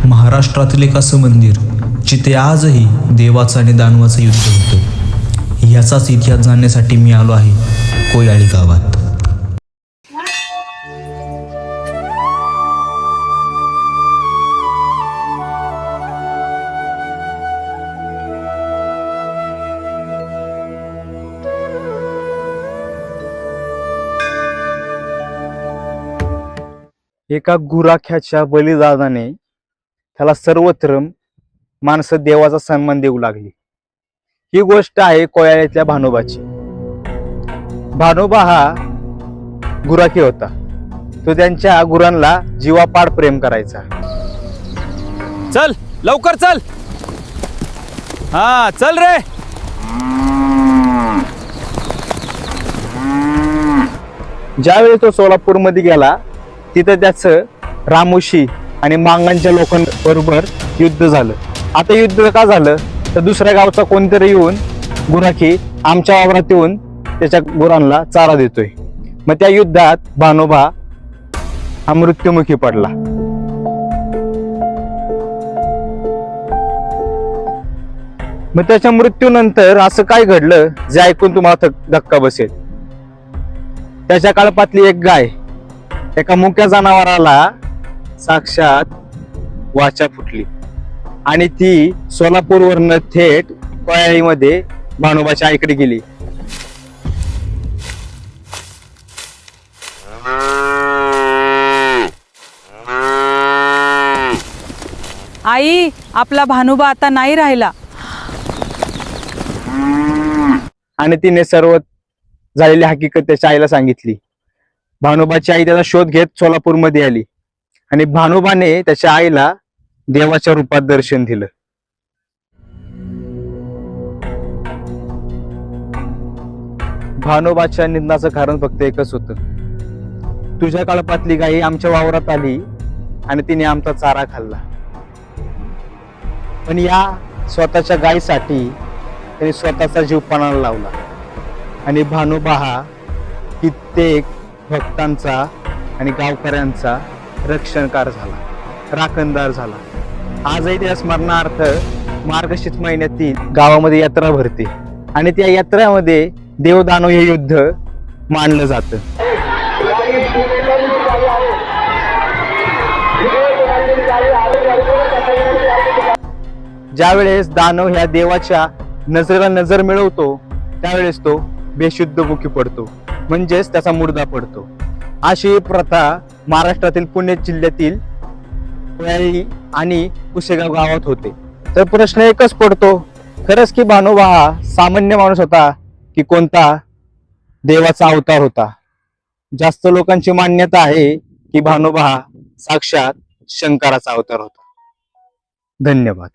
महाराष्ट्रातील एक असं मंदिर जिथे आजही देवाचं आणि दानवाचं युद्ध होतं. याचाच इतिहास जाणण्यासाठी मी आलो आहे कोयाळी गावात. एका गुराख्याच्या बलिदानाने त्याला सर्वत्र माणसं देवाचा सन्मान देऊ लागली. ही गोष्ट आहे कोयाळ्यातल्या भानोबाची. भानोबा हा गुराखी होता. तो त्यांच्या गुरांना जीवापाड प्रेम करायचा. चल लवकर चल. हा चल रे. ज्यावेळी तो सोलापूरमध्ये गेला तिथं त्याचं रामोशी आणि मांगांच्या लोकांबरोबर युद्ध झालं. आता युद्ध का झालं तर दुसऱ्या गावचा कोणतरी येऊन गुराखी आमच्या वावरात येऊन त्याच्या गुरांना चारा देतोय. मग त्या युद्धात भानोबा हा मृत्युमुखी पडला. मग त्याच्या मृत्यूनंतर असं काय घडलं जे ऐकून तुम्हाला धक्का बसेल. त्याच्या कळपातली एक गाय एका मुक्या जनावराला साक्षात वाचा फुटली आणि ती सोलापूरवरनं थेट कोयाळीमध्ये भानोबाच्या आईकडे गेली. आई, आपला भानोबा आता नाही राहिला. आणि तिने सर्व झालेली हकीकत त्याच्या आईला सांगितली. भानोबाची आई त्याचा शोध घेत सोलापूरमध्ये आली आणि भानोबाने त्याच्या आईला देवाच्या रूपात दर्शन दिलं. भानोबाच्या निंदाचं कारण फक्त एकच होतं. तुझ्या कळपातली गाई आमच्या वावरात आली आणि तिने आमचा चारा खाल्ला. पण या स्वतःच्या गायीसाठी त्याने स्वतःचा जीव पणाला लावला आणि भानोबा हा कित्येक भक्तांचा आणि गावकऱ्यांचा रक्षणकार झाला, राखणदार झाला. आजही त्या स्मरणार्थ मार्गशीर्ष महिन्यातील गावामध्ये यात्रा भरते आणि त्या यात्रेमध्ये देवदानव हे युद्ध मानलं जातं. ज्यावेळेस दानव ह्या देवाच्या नजरेला नजर मिळवतो त्यावेळेस तो बेशुद्ध मुखी पडतो, म्हणजेच त्याचा मुर्दा पडतो. अशी प्रथा महाराष्ट्रातील पुणे जिल्ह्यातील कोयाळी आणि पुसेगाव गावात होते. तर प्रश्न एकच पडतो, खरंच की भानोबा हा सामान्य माणूस होता की कोणता देवाचा अवतार होता? जास्त लोकांची मान्यता आहे की भानोबा हा साक्षात शंकराचा अवतार होता. धन्यवाद.